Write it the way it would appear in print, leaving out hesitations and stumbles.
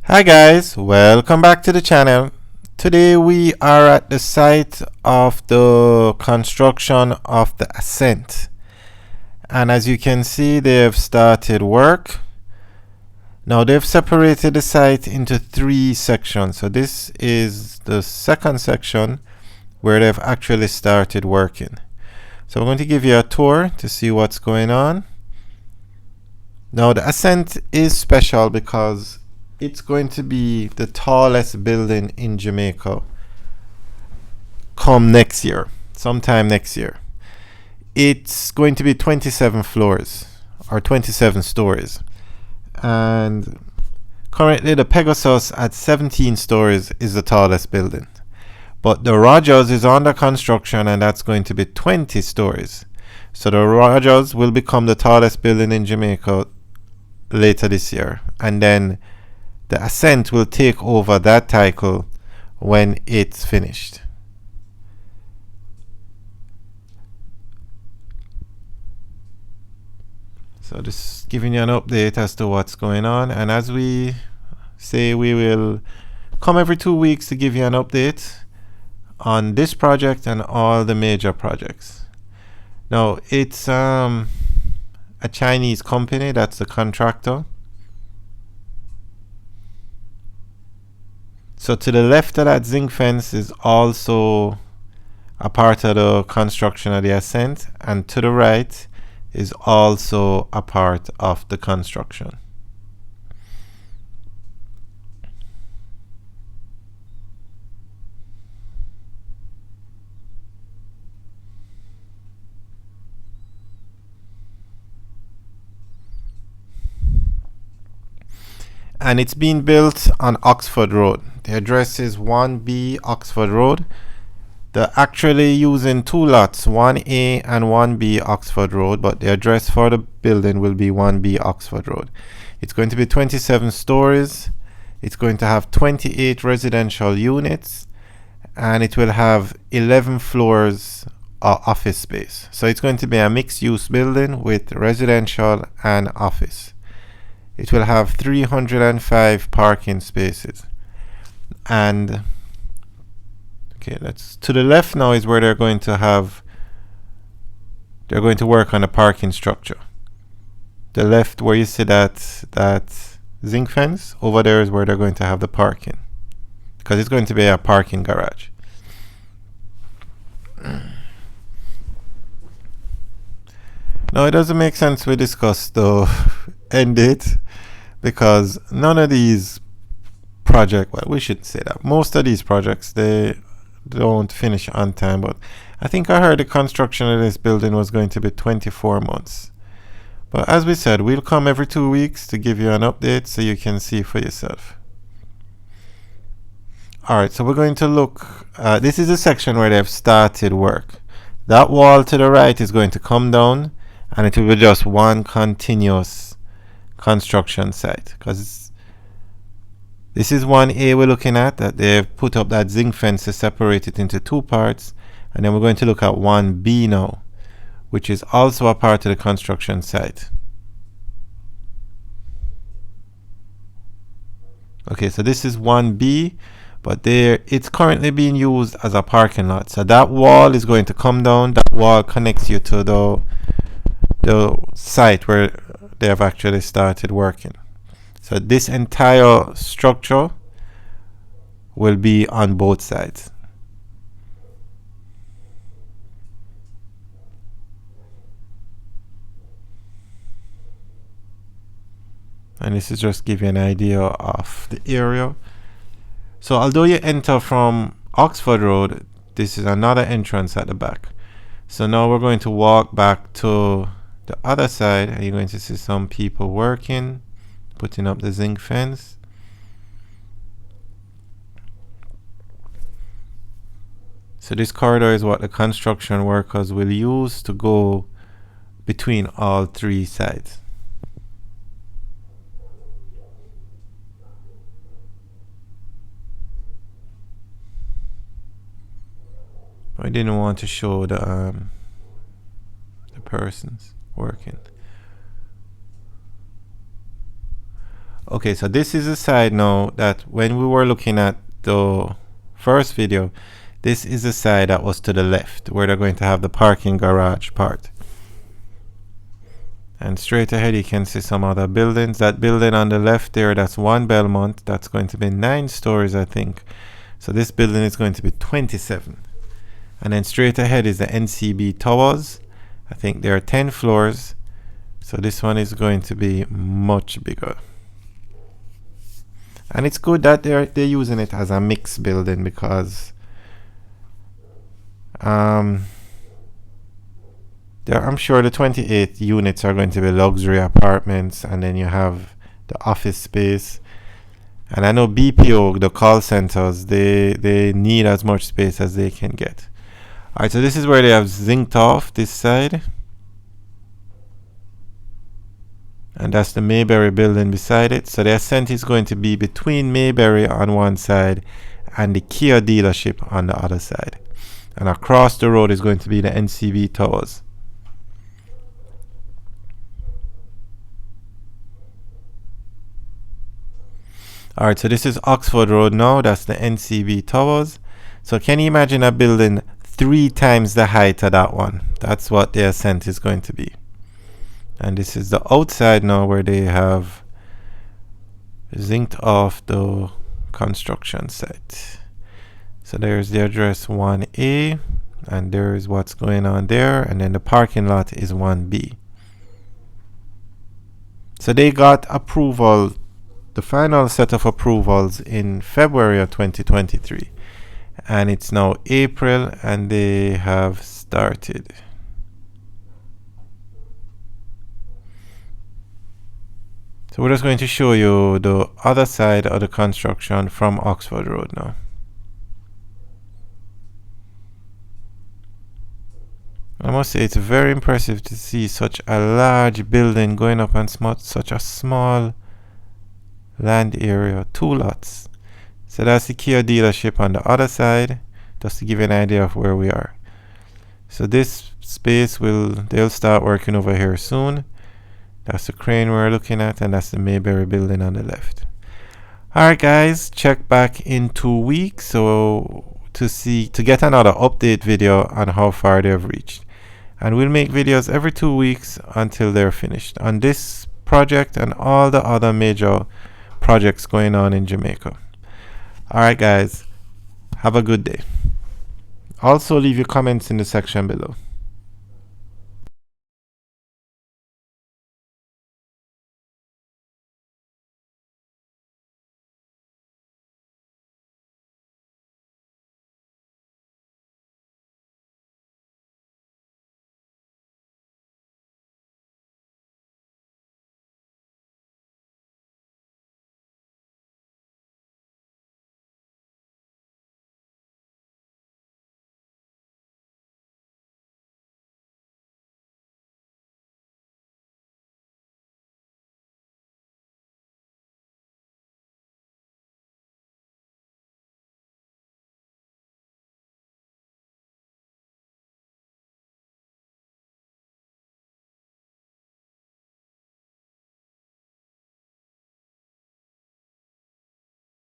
Hi guys, welcome back to the channel. Today we are at the site of the construction of the Ascent, and as you can see they have started work. Now they've separated the site into three sections, so this is the second section where they've actually started working. So I'm going to give you a tour to see what's going on. Now the Ascent is special because it's going to be the tallest building in Jamaica come next year, sometime next year. It's going to be 27 floors or 27 stories, and currently the Pegasus at 17 stories is the tallest building, but the Rogers is under construction and that's going to be 20 stories. So the Rogers will become the tallest building in Jamaica later this year, and then the Ascent will take over that title when it's finished. So just giving you an update as to what's going on, and as we say, we will come every 2 weeks to give you an update on this project and all the major projects. Now it's a Chinese company that's the contractor. So to the left of that zinc fence is also a part of the construction of the Ascent, and to the right is also a part of the construction. And it's being built on Oxford Road. The address is 1B Oxford Road. They're actually using two lots, 1A and 1B Oxford Road, but the address for the building will be 1B Oxford Road. It's going to be 27 stories. It's going to have 28 residential units, and it will have 11 floors of office space. So it's going to be a mixed-use building with residential and office. It will have 305 parking spaces. And okay, that's to the left now is where they're going to work on the parking structure. The left where you see that zinc fence, over there is where they're going to have the parking, because it's going to be a parking garage. Now it doesn't make sense we discuss the end date, because none of these projects, well, we should say that most of these projects, they don't finish on time, but I think I heard the construction of this building was going to be 24 months. But as we said, we'll come every 2 weeks to give you an update so you can see for yourself. Alright, so we're going to look, this is a section where they've started work. That wall to the right is going to come down, and it will be just one continuous construction site, because this is 1A we're looking at, that they've put up that zinc fence to separate it into two parts, and then we're going to look at 1B now, which is also a part of the construction site. Okay, so this is 1B, but there it's currently being used as a parking lot. So that wall is going to come down. That wall connects you to the site where they have actually started working. So this entire structure will be on both sides. And this is just give you an idea of the area. So although you enter from Oxford Road, this is another entrance at the back. So now we're going to walk back to the other side, and you're going to see some people working, putting up the zinc fence. So this corridor is what the construction workers will use to go between all three sides. I didn't want to show the persons working. Okay, so this is a side now that when we were looking at the first video, this is the side that was to the left where they're going to have the parking garage part. And straight ahead you can see some other buildings. That building on the left there, that's one Belmont. That's going to be 9 stories, I think. So this building is going to be 27. And then straight ahead is the NCB Towers. I think there are 10 floors. So this one is going to be much bigger. And it's good that they're using it as a mixed building because I'm sure the 28 units are going to be luxury apartments, and then you have the office space. And I know BPO, the call centers, they need as much space as they can get. Alright, so this is where they have zinced off this side. And that's the Mayberry building beside it. So the Ascent is going to be between Mayberry on one side and the Kia dealership on the other side. And across the road is going to be the NCB Towers. Alright, so this is Oxford Road now. That's the NCB Towers. So can you imagine a building 3 times the height of that one? That's what the Ascent is going to be. And this is the outside now where they have zinced off the construction site. So there's the address 1A, and there's what's going on there, and then the parking lot is 1B. So they got approval, the final set of approvals in February of 2023, and it's now April and they have started. So we're just going to show you the other side of the construction from Oxford Road now. I must say it's very impressive to see such a large building going up on such a small land area, 2 lots. So that's the Kia dealership on the other side, just to give you an idea of where we are. So this space they'll start working over here soon. That's the crane we're looking at, and that's the Mayberry building on the left. Alright guys, check back in 2 weeks so to get another update video on how far they've reached. And we'll make videos every 2 weeks until they're finished on this project and all the other major projects going on in Jamaica. Alright guys, have a good day. Also leave your comments in the section below.